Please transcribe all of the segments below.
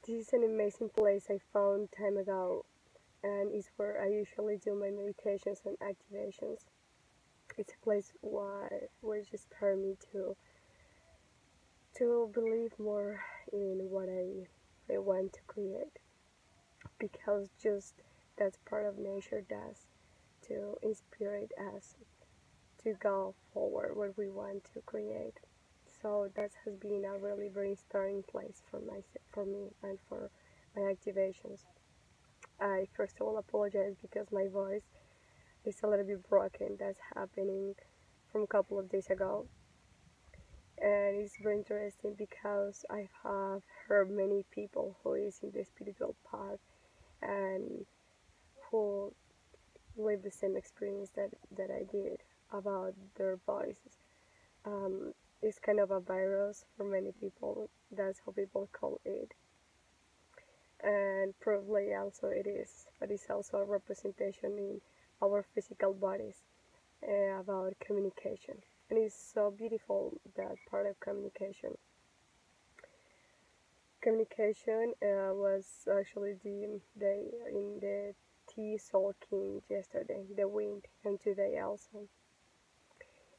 This is an amazing place I found time ago, and it's where I usually do my meditations and activations. It's a place which inspired me to believe more in what I want to create, because just that's part of nature does to inspire us to go forward what we want to create. So that has been a really very inspiring place for me, and for my activations. I first of all apologize because my voice is a little bit broken. That's happening from a couple of days ago, and it's very interesting because I have heard many people who is in the spiritual path and who live the same experience that I did about their voices. It's kind of a virus for many people. That's how people call it, and probably also it is, but it's also a representation in our physical bodies about communication. And it's so beautiful, that part of communication. Communication was actually the in the tea soul king yesterday, the wind, and today also.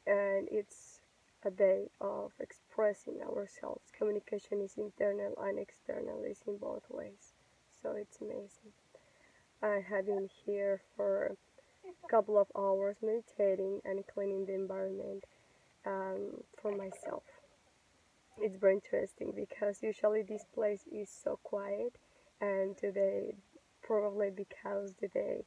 And it's a day of expressing ourselves. Communication is internal and external, is in both ways. So it's amazing. I have been here for a couple of hours meditating and cleaning the environment for myself. It's very interesting because usually this place is so quiet, and today, probably because today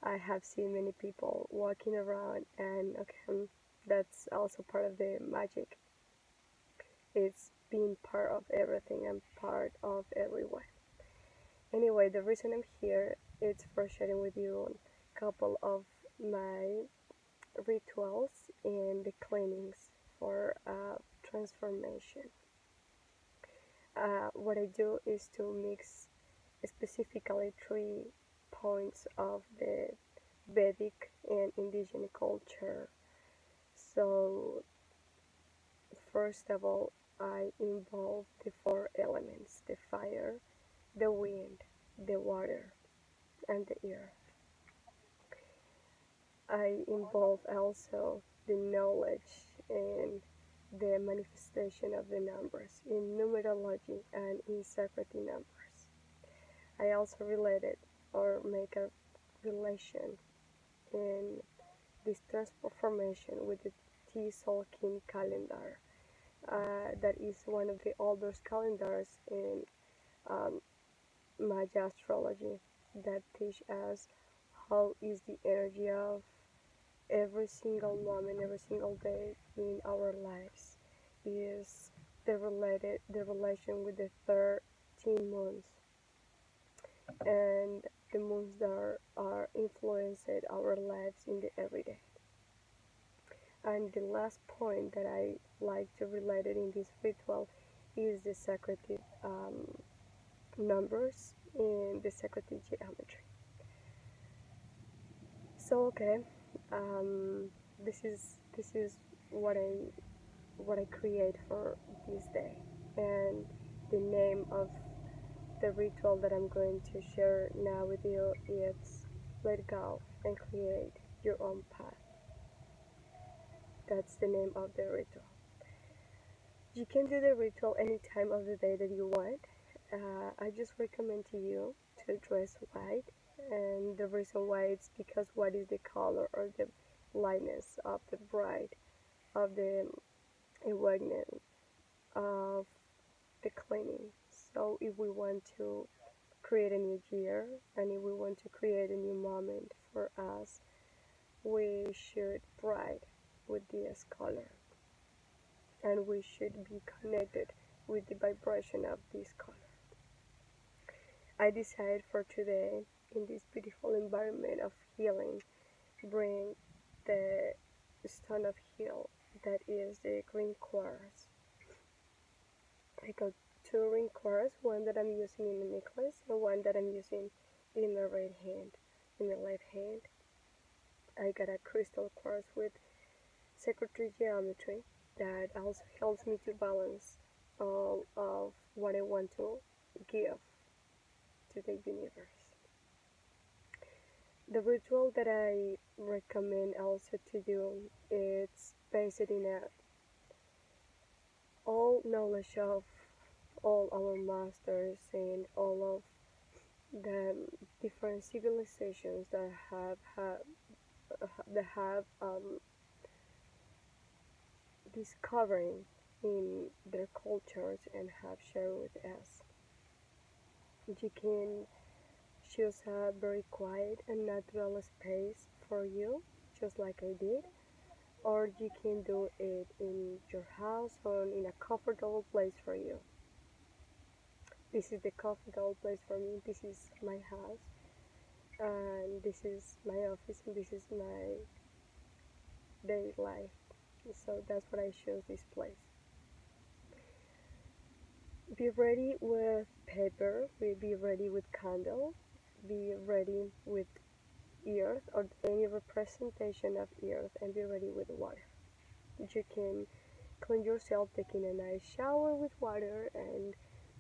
I have seen many people walking around, and okay, that's also part of the magic. It's being part of everything and part of everyone. Anyway, the reason I'm here is for sharing with you a couple of my rituals and the cleanings for transformation. What I do is to mix specifically 3 points of the Vedic and indigenous culture. So, first of all, I involve the 4 elements: the fire, the wind, the water, and the earth. I involve also the knowledge and the manifestation of the numbers in numerology and in sacred numbers. I also related or make a relation in this transformation with the T Solkin calendar. That is one of the oldest calendars in um, Maya astrology that teach us how is the energy of every single moment, every single day in our lives is the relation with the 13 moons, and the moons that are influenced our lives in the everyday. And the last point that I like to relate it in this ritual is the sacred numbers in the sacred geometry. So okay, um, this is what I create for this day, and the name of the ritual that I'm going to share now with you is "Let Go and Create Your Own Path." That's the name of the ritual. You can do the ritual any time of the day that you want. I just recommend to you to dress white, and the reason why it's because white is the color or the lightness of the bright of the awakening of the cleaning. So if we want to create a new year, and if we want to create a new moment for us, we should bright with this color, and we should be connected with the vibration of this color. I decided for today, in this beautiful environment of healing, bring the stone of heal, that is the green quartz. I got 2 ring quartz, one that I'm using in the necklace and one that I'm using in my right hand. In my left hand, I got a crystal quartz with sacred geometry that also helps me to balance all of what I want to give. to the universe. The ritual that I recommend also to do is based in all knowledge of all our masters and all of the different civilizations that have discovering in their cultures and have shared with us. You can choose a very quiet and natural space for you, just like I did, or you can do it in your house or in a comfortable place for you. This is the comfortable place for me. This is my house, and this is my office, and this is my daily life. So that's what I chose this place. Be ready with paper, be ready with candle, be ready with earth or any representation of earth, and be ready with water. You can clean yourself taking a nice shower with water, and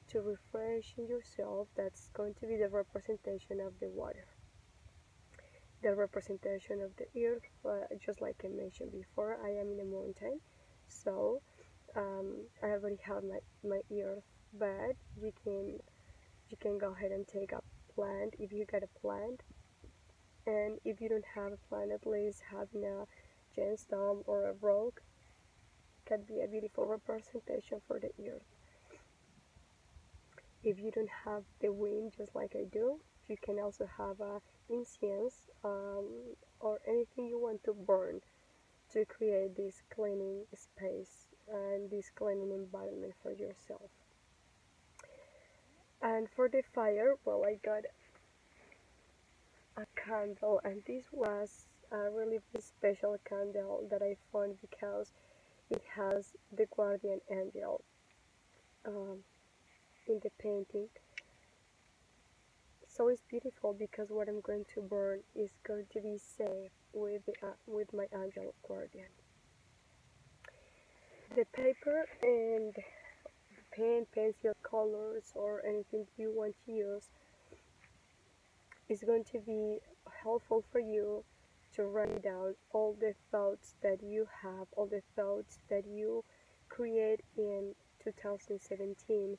to refresh yourself, that's going to be the representation of the water. The representation of the earth, just like I mentioned before, I am in a mountain, so I already have my earth bed. You can go ahead and take a plant if you got a plant, and if you don't have a plant, at least having a gemstone or a rock can be a beautiful representation for the earth. If you don't have the wind, just like I do, you can also have a incense or anything you want to burn to create this cleaning space and this cleaning environment for yourself. And for the fire, well, I got a candle, and this was a really special candle that I found because it has the guardian angel um, in the painting. So it's beautiful because what I'm going to burn is going to be safe with my angel guardian. The paper and pen, pencil, colors, or anything you want to use is going to be helpful for you to write down all the thoughts that you have, all the thoughts that you create in 2017,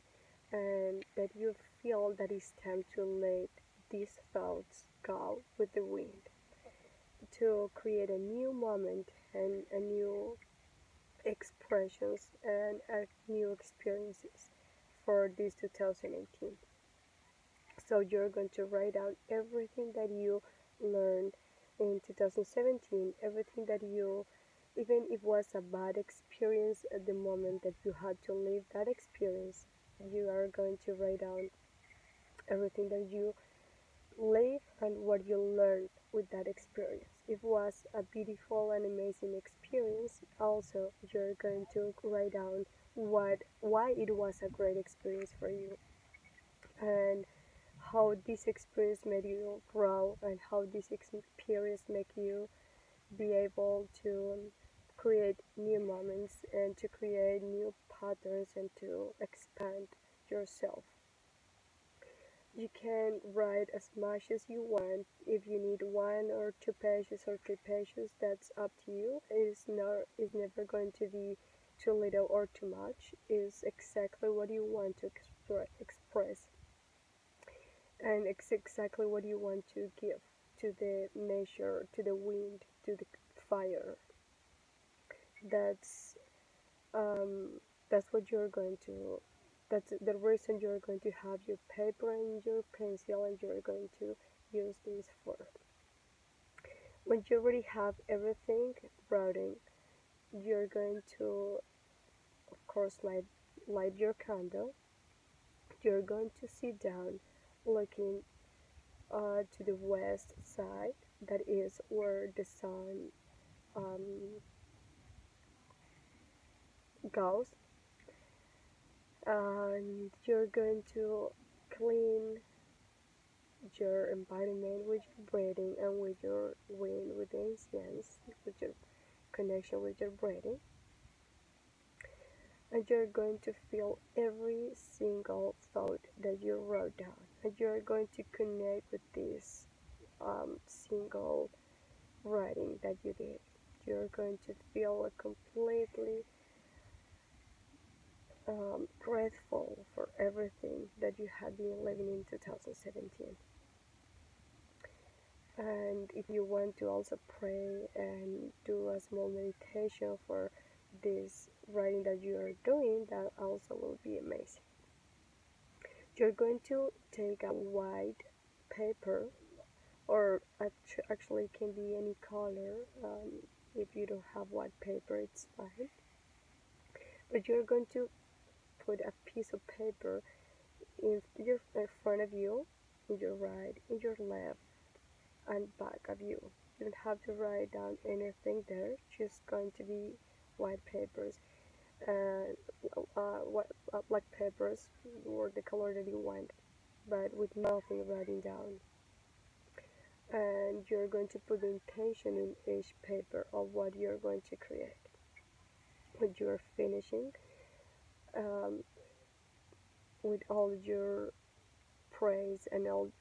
and that you feel that it's time to let these thoughts go with the wind, to create a new moment and a new expressions and new experiences for this 2018. So you're going to write down everything that you learned in 2017, everything that you, even if it was a bad experience at the moment that you had to live that experience, you are going to write down everything that you live and what you learned with that experience. If it was a beautiful and amazing experience, also you're going to write down why it was a great experience for you, and how this experience made you grow, and how this experience make you be able to create new moments and to create new patterns and to expand yourself. You can write as much as you want. If you need 1 or 2 pages or 3 pages, that's up to you. It's never going to be too little or too much. It's exactly what you want to express, and it's exactly what you want to give to the nature, to the wind, to the fire. That's um, that's what you're going to. That's the reason you're going to have your paper and your pencil, and you're going to use this for. When you already have everything writing, you're going to, of course, light your candle. You're going to sit down, looking to the west side. That is where the sun um, goes, and you're going to clean your environment with your breathing and with your wind, with the incense, with your connection with your breathing, and you're going to feel every single thought that you wrote down. and you're going to connect with this single writing that you did. You're going to feel completely grateful for everything that you have been living in 2017. And if you want to also pray and do a small meditation for this writing that you are doing, that also will be amazing. You're going to take a white paper, or actually it can be any color. If you don't have white paper, it's fine. But you're going to put a piece of paper in front of you, in your right, in your left, and back of you. You don't have to write down anything there, just going to be white papers and black papers or the color that you want, but with nothing writing down. And you're going to put the intention in each paper of what you're going to create. When you're finishing um, with all your praise and all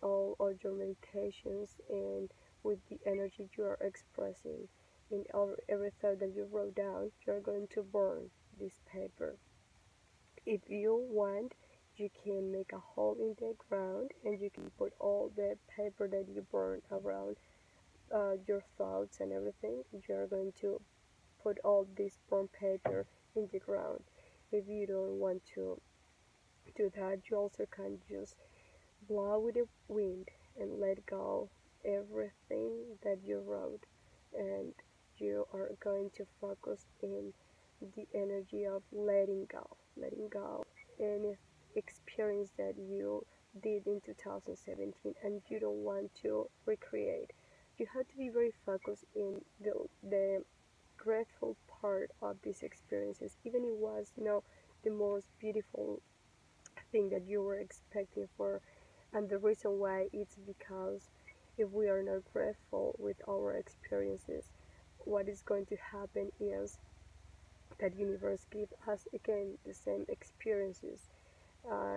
your meditations, and with the energy you are expressing in every thought that you wrote down, you're going to burn this paper. If you want, you can make a hole in the ground and you can put all the paper that you burn around your thoughts and everything. You're going to put all this burned paper in the ground. If you don't want to do that, you also can just blow with the wind and let go everything that you wrote, and you are going to focus in the energy of letting go any experience that you did in 2017 and you don't want to recreate. You have to be very focused in the grateful part of these experiences, even if it was the most beautiful thing that you were expecting for. And the reason why it's because if we are not grateful with our experiences, what is going to happen is that universe give us again the same experiences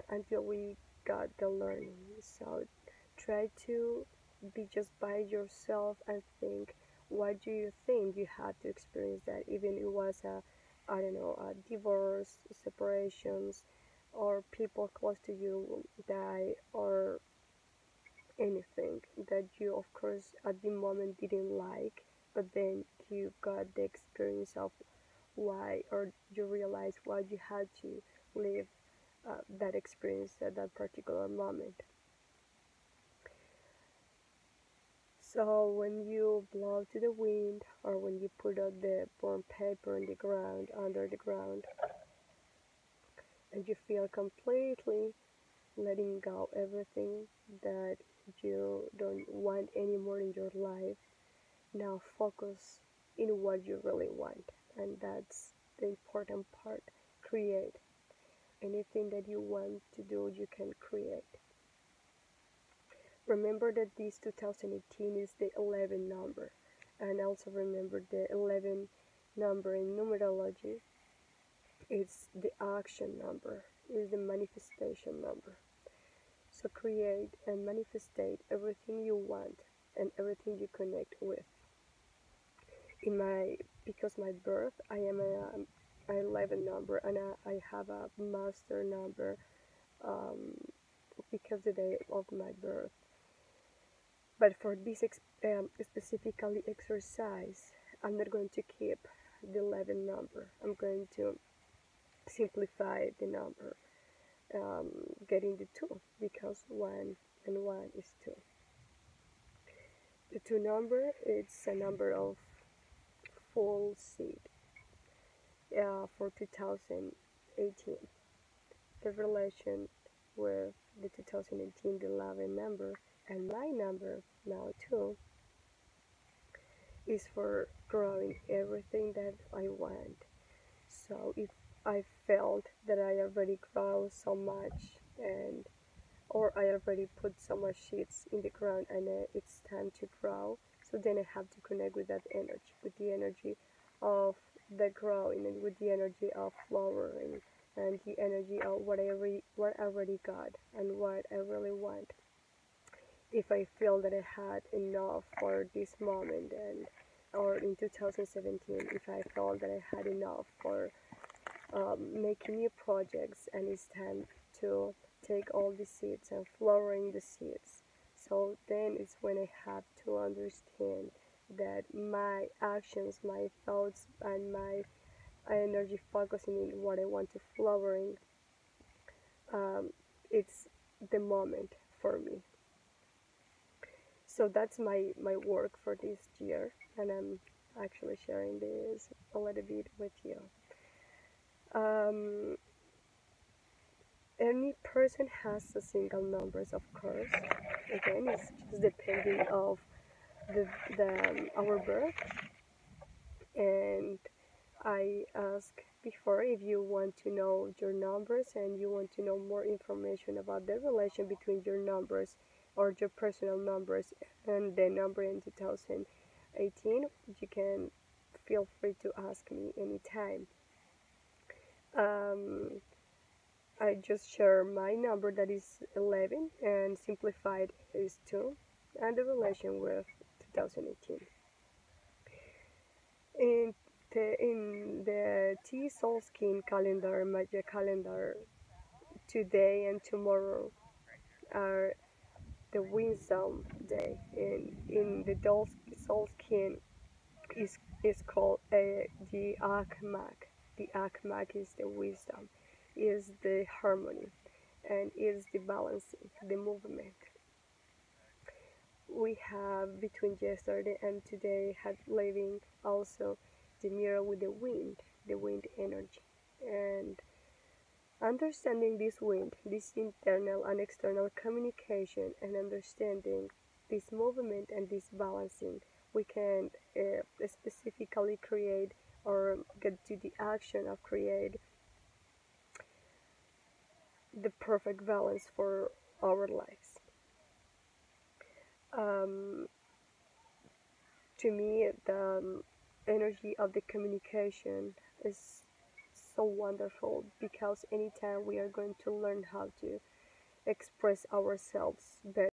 until we got the learning. So try to be just by yourself and think, what do you think you had to experience that, even it was a, I don't know, a divorce, separations, or people close to you die, or anything that you of course at the moment didn't like, but then you got the experience of why, or you realize why you had to live that experience at that particular moment. So when you blow to the wind, or when you put out the burnt paper in the ground, under the ground, and you feel completely letting go everything that you don't want anymore in your life, now focus in what you really want, and that's the important part. Create anything that you want to do, you can create. Remember that this 2018 is the 11 number, and also remember the 11 number in numerology. It's the action number, is the manifestation number. So create and manifestate everything you want and everything you connect with. In my Because my birth, I am a 11 number, and I have a master number um, because the day of my birth. But for this specifically exercise, I'm not going to keep the 11 number. I'm going to simplify the number, getting the 2, because 1 and 1 is 2. The 2 number, it's a number of full seed for 2018. The relation with the 2018, the 11 number, and my number now too, is for growing everything that I want. So if I felt that I already grow so much, and or I already put so much seeds in the ground, and it's time to grow, so then I have to connect with that energy, with the energy of the growing, and with the energy of flowering and the energy of what I already got and what I really want. If I feel that I had enough for this moment, and or in 2017, if I felt that I had enough for making new projects, and it's time to take all the seeds and flowering the seeds. So then it's when I have to understand that my actions, my thoughts, and my energy focusing in what I want to flowering, um, it's the moment for me. So that's my work for this year, and I'm actually sharing this a little bit with you. Um, any person has a single numbers, of course. Again, it's just depending of our birth. And I ask before, if you want to know your numbers and you want to know more information about the relation between your numbers or your personal numbers and the number in 2018, you can feel free to ask me anytime. Um, I just share my number, that is 11, and simplified is 2, and the relation with 2018. In the T Solskin calendar, Maya calendar, today and tomorrow are the wisdom day. In the Solskin is called the Akmak. The Akmak is the wisdom, is the harmony, and is the balancing, the movement. We have between yesterday and today had living also the mirror with the wind energy. And understanding this wind, this internal and external communication, and understanding this movement and this balancing, we can specifically create or get to the action of create the perfect balance for our lives. Um, to me, the energy of the communication is so wonderful, because anytime we are going to learn how to express ourselves better